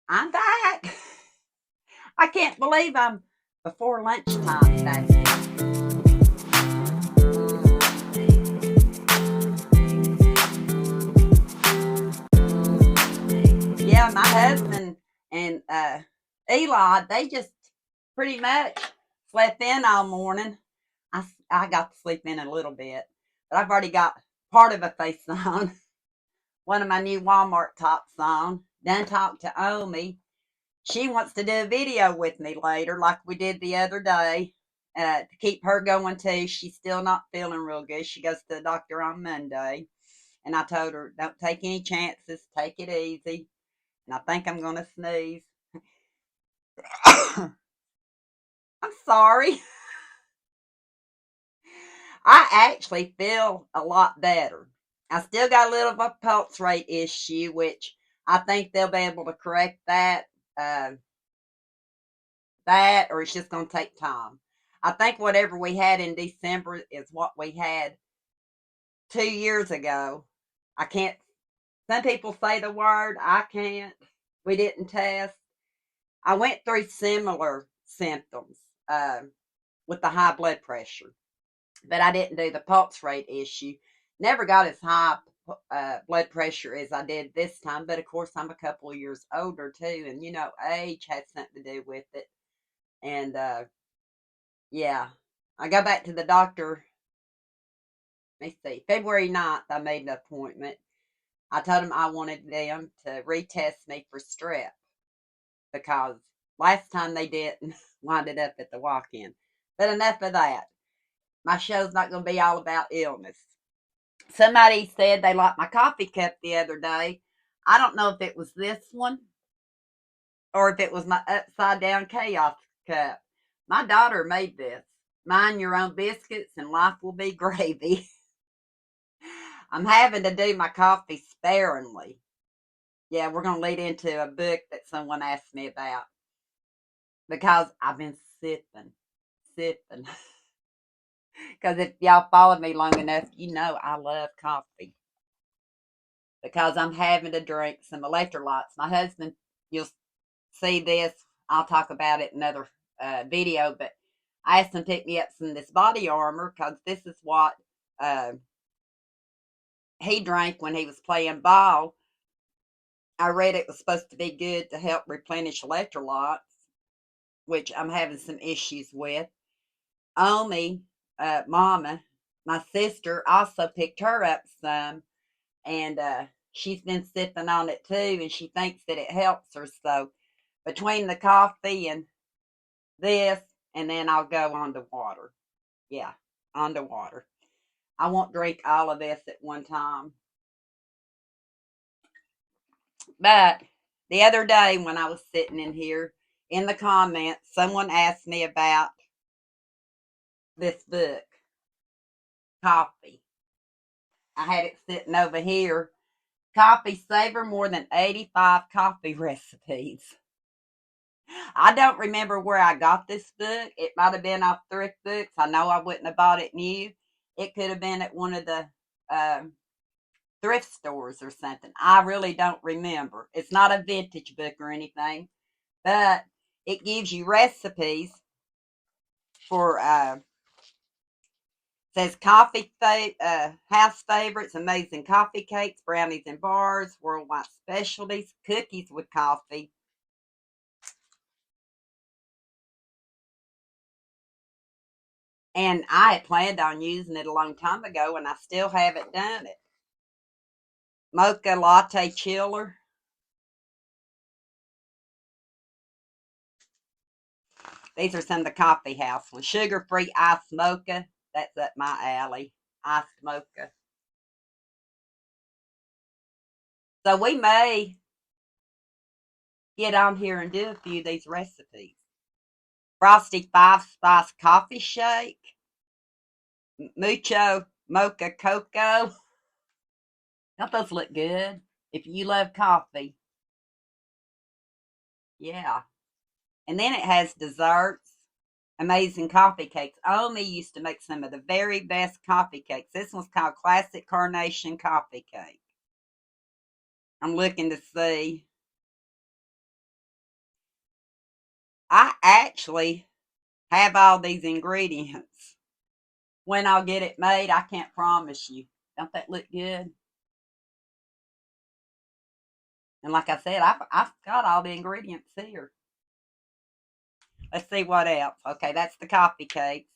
I'm back. I can't believe I'm before lunchtime today. Yeah, my husband and Eli, they just pretty much slept in all morning. I got to sleep in a little bit, but I've already got part of a face on, one of my new Walmart tops on. Done talked to Omi. She wants to do a video with me later, like we did the other day, to keep her going too. She's still not feeling real good. She goes to the doctor on Monday, and I told her, don't take any chances, take it easy. And I think I'm going to sneeze. I'm sorry. I actually feel a lot better. I still got a little of a pulse rate issue, which I think they'll be able to correct that. Uh, that, or it's just going to take time. I think whatever we had in December is what we had 2 years ago. I can't, some people say the word, I can't. We didn't test. I went through similar symptoms with the high blood pressure, but I didn't do the pulse rate issue. Never got as high blood pressure as I did this time, but of course, I'm a couple of years older too, and age has something to do with it. And yeah, I go back to the doctor. Let me see, February 9th, I made an appointment. I told them I wanted them to retest me for strep because last time they didn't wind it up at the walk in. But enough of that. My show's not going to be all about illness. Somebody said they liked my coffee cup the other day. I don't know if it was this one or if it was my upside down chaos cup. My daughter made this. Mind your own biscuits and life will be gravy. I'm having to do my coffee sparingly. Yeah, we're going to lead into a book that someone asked me about because I've been sipping. Because if y'all followed me long enough, you know I love coffee because I'm having to drink some electrolytes. My husband, you'll see this. I'll talk about it in another video, but I asked him to pick me up some of this body armor because this is what uh, he drank when he was playing ball. I read it was supposed to be good to help replenish electrolytes, which I'm having some issues with. Omi, Mama, my sister, also picked her up some, and she's been sipping on it too, and she thinks that it helps her. So between the coffee and this, and then I'll go on to water. Yeah, on to water. I won't drink all of this at one time. But the other day when I was sitting in here in the comments, someone asked me about this book, Coffee. I had it sitting over here. Coffee Savor More Than 85 Coffee Recipes. I don't remember where I got this book. It might have been off Thrift Books. I know I wouldn't have bought it new. It could have been at one of the thrift stores or something. I really don't remember. It's not a vintage book or anything, but it gives you recipes for says house favorites, amazing coffee cakes, brownies and bars, worldwide specialties, cookies with coffee. And I had planned on using it a long time ago, and I still haven't done it. Mocha latte chiller. These are some of the coffee house ones. Sugar free iced mocha. That's up my alley. Iced mocha. So we may get on here and do a few of these recipes. Frosty 5 spice coffee shake. Mucho mocha cocoa. Don't those look good? If you love coffee. Yeah. And then it has desserts. Amazing coffee cakes. Omi used to make some of the very best coffee cakes. This one's called Classic Carnation Coffee Cake. I'm looking to see. I actually have all these ingredients. When I'll get it made, I can't promise you. Don't that look good? And like I said, I've got all the ingredients here. Let's see what else. Okay, that's the coffee cakes.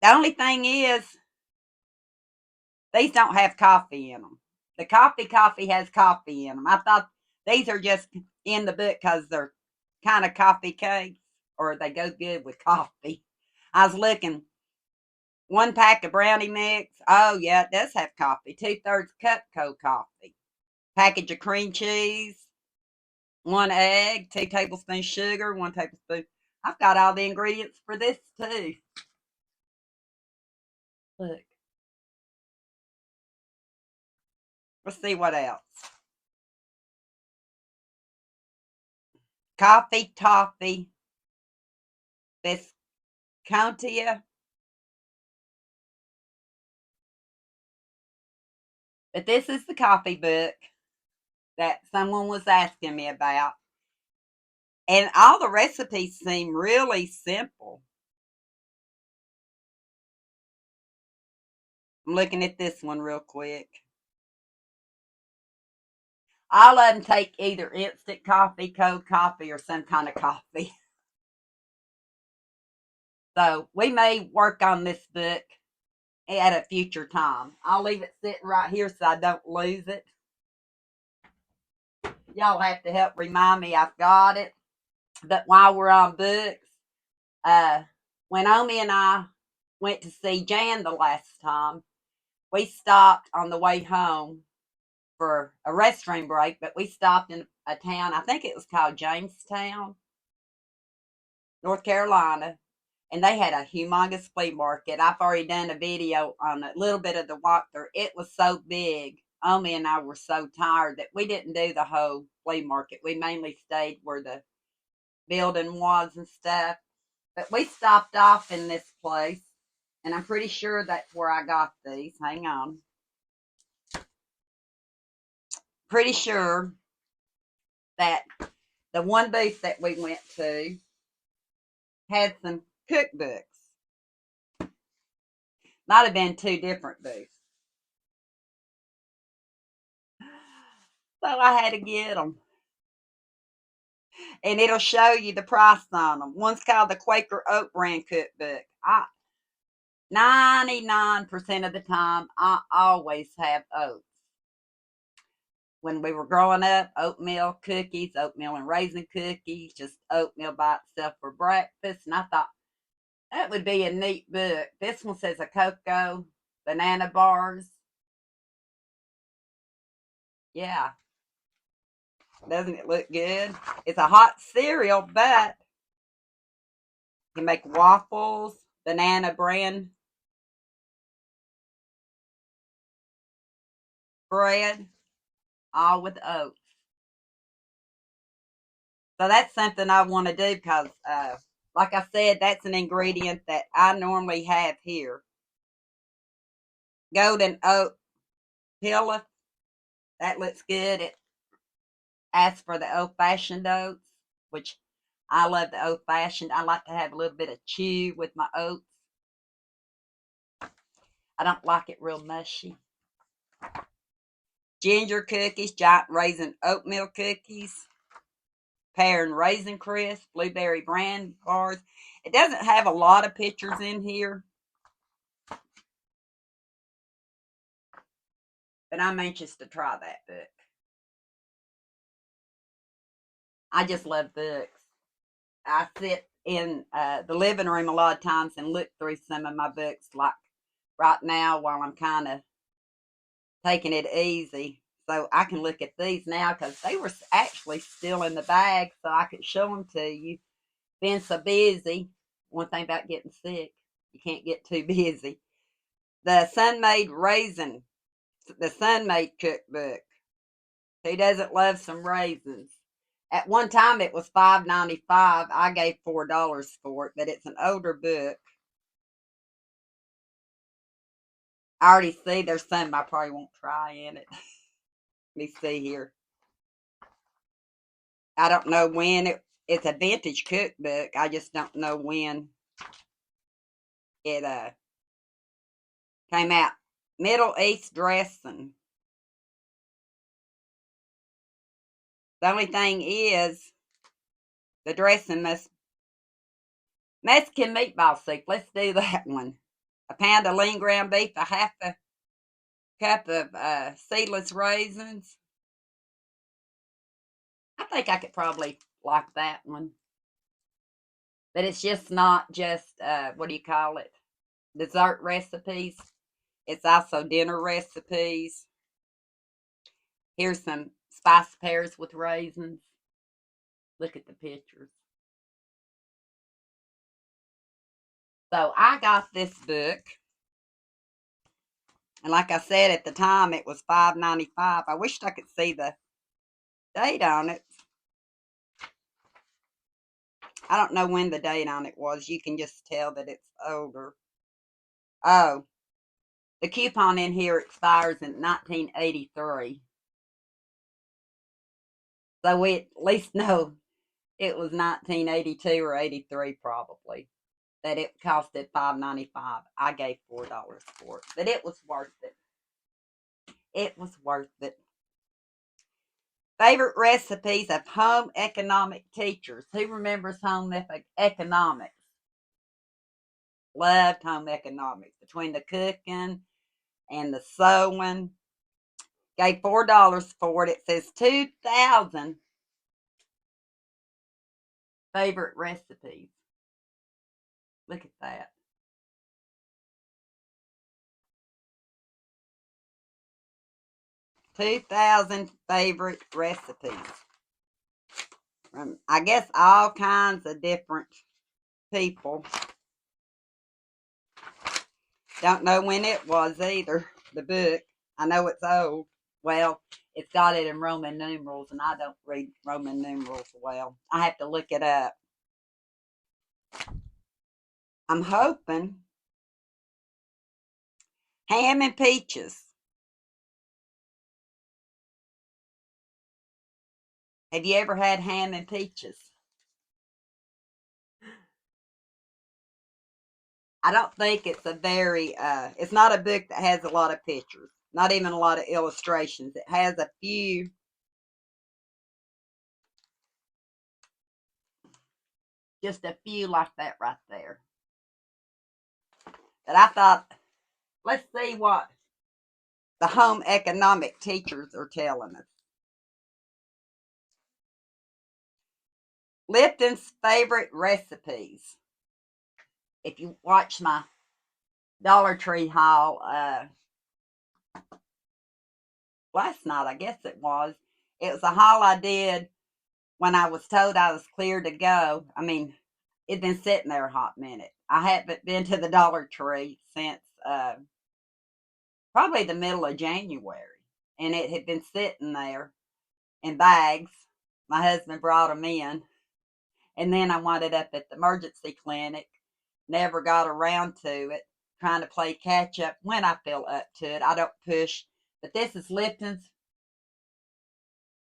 The only thing is, these don't have coffee in them. The coffee has coffee in them. I thought these are just in the book because they're kind of coffee cakes or they go good with coffee. I was looking. One pack of brownie mix. Oh, yeah, it does have coffee. 2/3 cup cold coffee. Package of cream cheese. 1 egg. 2 tablespoons sugar. 1 tablespoon. I've got all the ingredients for this too. Look. Let's see what else. Coffee toffee. Viscontia. But this is the coffee book that someone was asking me about. And all the recipes seem really simple. I'm looking at this one real quick. All of them take either instant coffee, cold coffee, or some kind of coffee. So we may work on this book at a future time. I'll leave it sitting right here so I don't lose it. Y'all have to help remind me I've got it. But while we're on books, when Omi and I went to see Jan the last time, we stopped on the way home for a restroom break, but we stopped in a town, I think it was called Jamestown, North Carolina, and they had a humongous flea market. I've already done a video on a little bit of the walkthrough. It was so big. Omi and I were so tired that we didn't do the whole flea market. We mainly stayed where the building was and stuff. But we stopped off in this place, and I'm pretty sure that's where I got these. Hang on. Pretty sure that the one booth that we went to had some cookbooks. Might have been 2 different booths. So I had to get them. And it'll show you the price on them. One's called the Quaker Oat Brand Cookbook. 99% of the time, I always have oats. When we were growing up, oatmeal cookies, oatmeal and raisin cookies, just oatmeal by itself for breakfast. And I thought that would be a neat book. This one says a cocoa, banana bars. Yeah, doesn't it look good? It's a hot cereal, but you can make waffles, banana brand bread, all with oats. So that's something I want to do because, like I said, that's an ingredient that I normally have here. Golden oat pilaf. That looks good. It asks for the old fashioned oats, which I love the old fashioned. I like to have a little bit of chew with my oats. I don't like it real mushy. Ginger cookies, giant raisin oatmeal cookies, pear and raisin crisp, blueberry bran bars. It doesn't have a lot of pictures in here, but I'm anxious to try that book. I just love books. I sit in the living room a lot of times and look through some of my books, like right now while I'm kind of taking it easy. So I can look at these now because they were actually still in the bag, so I could show them to you. Been so busy. One thing about getting sick, you can't get too busy. The Sunmade Raisin, the Sunmade cookbook. Who doesn't love some raisins? At one time, it was $5.95. I gave $4 for it, but it's an older book. I already see there's some I probably won't try in it. Let me see here. I don't know when it's a vintage cookbook. I just don't know when it came out. Middle East dressing. The only thing is the dressing must Mexican meatball soup. Let's do that one. A pound of lean ground beef, a half a cup of seedless raisins. I think I could probably like that one. But it's just not just, what do you call it? Dessert recipes. It's also dinner recipes. Here's some spiced pears with raisins. Look at the pictures. So I got this book. And like I said, at the time it was $5.95. I wished I could see the date on it. I don't know when the date on it was. You can just tell that it's older. Oh, the coupon in here expires in 1983. So we at least know it was 1982 or 83 probably. That it costed $5.95. I gave $4 for it. But it was worth it. It was worth it. Favorite recipes of home economic teachers. Who remembers home economics? Loved home economics. Between the cooking and the sewing. Gave $4 for it. It says 2,000 favorite recipes. Look at that. 2,000 favorite recipes. I guess all kinds of different people. Don't know when it was either, the book. I know it's old. Well, it's got it in Roman numerals, and I don't read Roman numerals well. I have to look it up. I'm hoping ham and peaches. Have you ever had ham and peaches? I don't think it's it's not a book that has a lot of pictures, not even a lot of illustrations. It has a few, just a few like that right there. But I thought, let's see what the home economic teachers are telling us. Lipton's favorite recipes. If you watch my Dollar Tree haul last night, I guess it was a haul I did when I was told I was clear to go. I mean, it'd been sitting there a hot minute. I haven't been to the Dollar Tree since probably the middle of January, and it had been sitting there in bags. My husband brought them in, and then I wound up at the emergency clinic. Never got around to it. Trying to play catch up when I feel up to it. I don't push. But this is Lipton's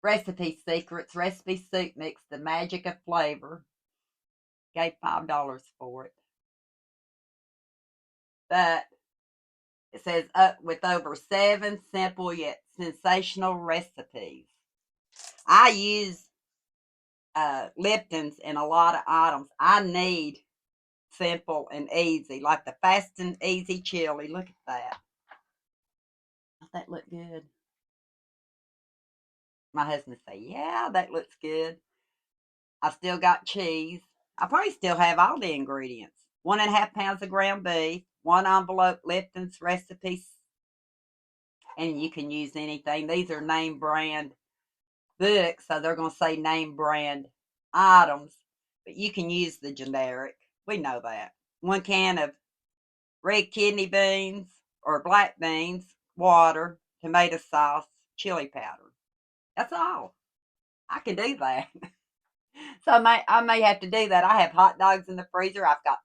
Recipe Secrets Recipe Soup Mix, the magic of flavor. Gave $5 for it. But it says up with over 7 simple yet sensational recipes. I use Lipton's in a lot of items. I need simple and easy, like the fast and easy chili. Look at that. Does that look good? My husband say, yeah, that looks good. I still got cheese. I probably still have all the ingredients. 1.5 pounds of ground beef, 1 envelope Lipton's recipes, and you can use anything. These are name brand books, so they're going to say name brand items, but you can use the generic. We know that. 1 can of red kidney beans or black beans, water, tomato sauce, chili powder. That's all. I can do that. So I may have to do that. I have hot dogs in the freezer. I've got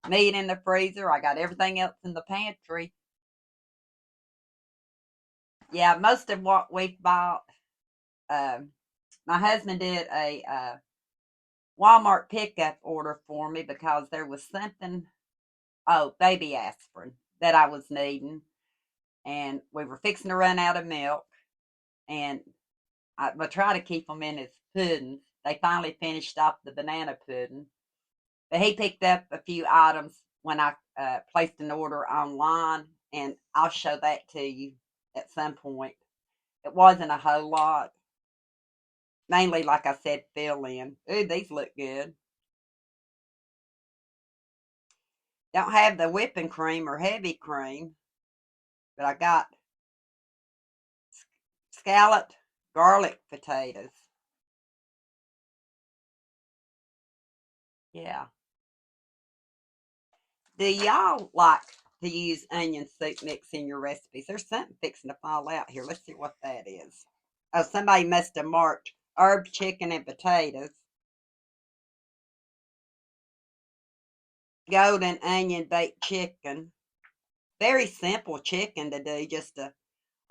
meat in the freezer. I got everything else in the pantry. Yeah, most of what we've bought My husband did a Walmart pickup order for me because there was something, oh, baby aspirin that I was needing, and we were fixing to run out of milk, and I would try to keep them in his puddings. They finally finished off the banana pudding, but he picked up a few items when I placed an order online, and I'll show that to you at some point. It wasn't a whole lot. Mainly, like I said, fill in. Ooh, these look good. Don't have the whipping cream or heavy cream, but I got scalloped garlic potatoes. Yeah. Do y'all like to use onion soup mix in your recipes? There's something fixing to fall out here. Let's see what that is. Oh, somebody must have marked herb chicken and potatoes. Golden onion baked chicken. Very simple chicken to do. Just a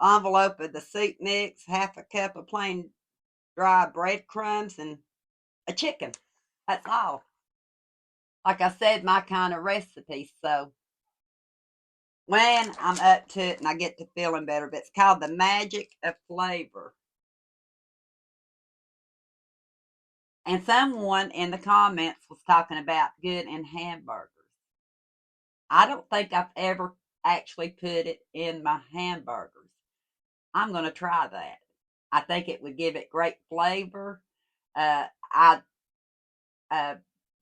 envelope of the soup mix, half a cup of plain dry breadcrumbs, and a chicken. That's all. Like I said, my kind of recipe. So when I'm up to it and I get to feeling better, but it's called the magic of flavor. And someone in the comments was talking about good in hamburgers. I don't think I've ever actually put it in my hamburgers. I'm going to try that. I think it would give it great flavor. I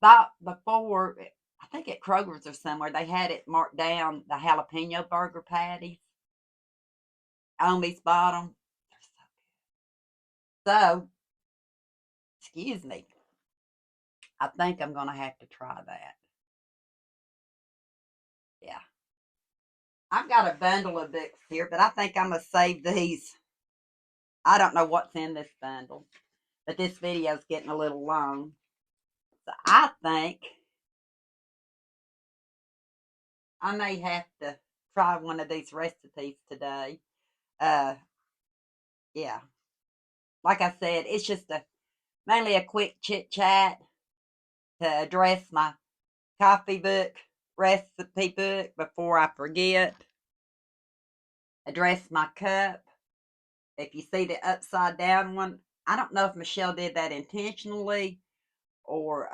bought before, I think at Kroger's or somewhere, they had it marked down, the jalapeno burger patties on these bottom. So, excuse me, I think I'm going to have to try that. Yeah. I've got a bundle of books here, but I think I'm going to save these. I don't know what's in this bundle, but this video's getting a little long. So I think I may have to try one of these recipes today. Uh, yeah. Like I said, it's just mainly a quick chit chat to address my coffee book, recipe book before I forget. Address my cup. If you see the upside down one, I don't know if Michelle did that intentionally or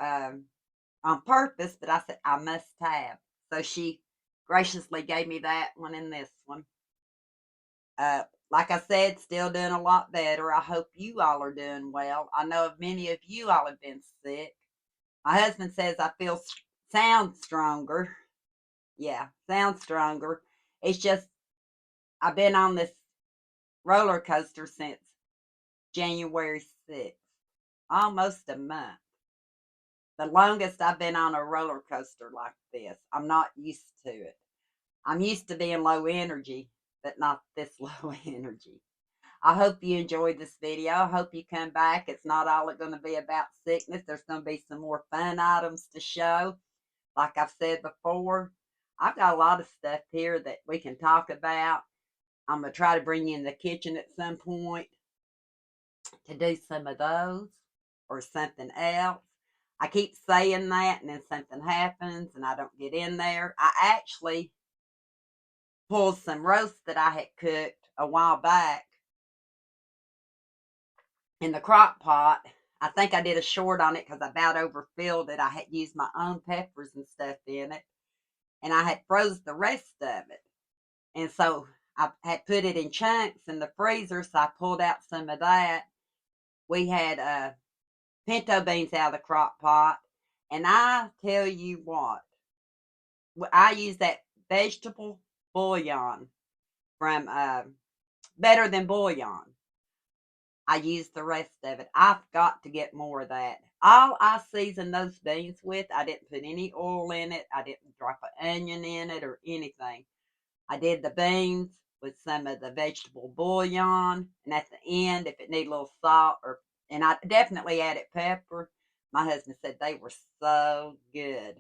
on purpose, but I said I must have. So she graciously gave me that one and this one. Like I said, still doing a lot better. I hope you all are doing well. I know many of you all have been sick. My husband says I feel sound stronger. Yeah, sound stronger. It's just I've been on this roller coaster since January 6th, almost a month. The longest I've been on a roller coaster like this. I'm not used to it. I'm used to being low energy, but not this low energy. I hope you enjoyed this video. I hope you come back. It's not all going to be about sickness. There's going to be some more fun items to show. Like I've said before, I've got a lot of stuff here that we can talk about. I'm going to try to bring you in the kitchen at some point to do some of those or something else. I keep saying that and then something happens and I don't get in there. I actually pulled some roast that I had cooked a while back in the crock pot. I think I did a short on it because I about overfilled it. I had used my own peppers and stuff in it, and I had froze the rest of it. And so I had put it in chunks in the freezer, so I pulled out some of that. We had pinto beans out of the crock pot, and I tell you what, I use that vegetable bouillon from Better Than Bouillon. I used the rest of it. I've got to get more of that. All I seasoned those beans with, I didn't put any oil in it. I didn't drop an onion in it or anything. I did the beans with some of the vegetable bouillon. And at the end, if it needed a little salt, and I definitely added pepper. My husband said they were so good.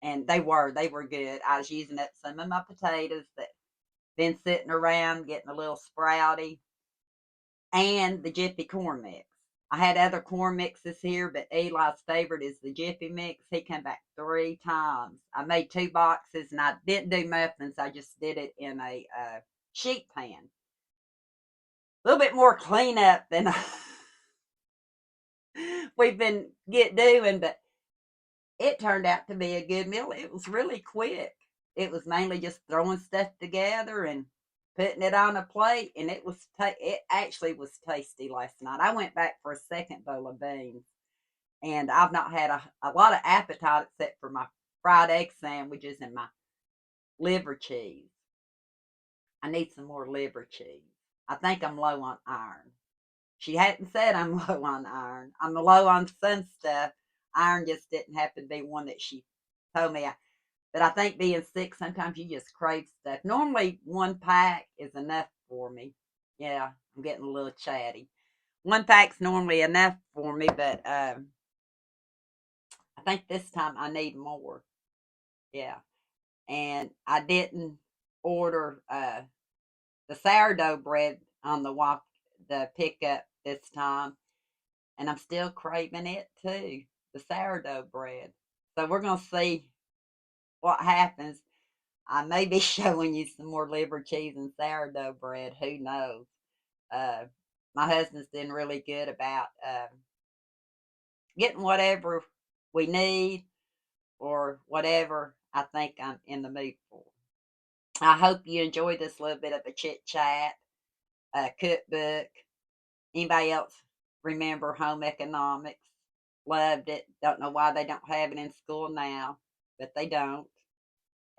And they were good. I was using up some of my potatoes that been sitting around getting a little sprouty and the Jiffy corn mix. I had other corn mixes here, but Eli's favorite is the Jiffy mix. He came back 3 times. I made 2 boxes, and I didn't do muffins. I just did it in a sheet pan. A little bit more cleanup than we've been doing, but it turned out to be a good meal. It was really quick. It was mainly just throwing stuff together and putting it on a plate, and it actually was tasty last night. I went back for a second bowl of beans, and I've not had a lot of appetite except for my fried egg sandwiches and my liver cheese. I need some more liver cheese. I think I'm low on iron. She hadn't said I'm low on iron. I'm low on some stuff. Iron just didn't happen to be one that she told me. But I think being sick, sometimes you just crave stuff. Normally, 1 pack is enough for me. Yeah, I'm getting a little chatty. 1 pack's normally enough for me, but I think this time I need more. Yeah, and I didn't order the sourdough bread on the pickup this time, and I'm still craving it too. The sourdough bread. So we're gonna see what happens. I may be showing you some more liver cheese and sourdough bread. Who knows? Uh, my husband's been really good about getting whatever we need or whatever I think I'm in the mood for. I hope you enjoyed this little bit of a chit chat, cookbook. Anybody else remember home economics? Loved it. Don't know why they don't have it in school now, but they don't.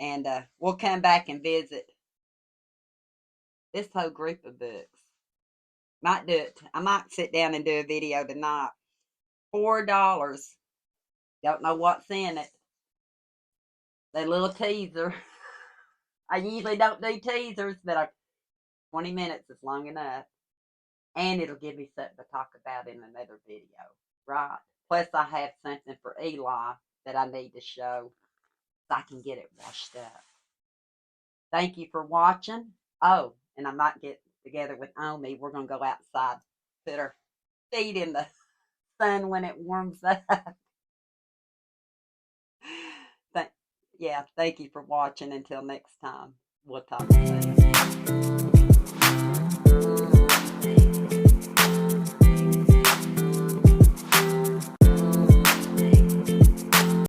And we'll come back and visit this whole group of books. Might do it. I might sit down and do a video tonight. $4. Don't know what's in it. That little teaser. I usually don't do teasers, but 20 minutes is long enough. And it'll give me something to talk about in another video. Right. Plus, I have something for Eli that I need to show so I can get it washed up. Thank you for watching. Oh, and I might get together with Omi. We're going to go outside, put our feet in the sun when it warms up. Thank you for watching. Until next time, we'll talk soon.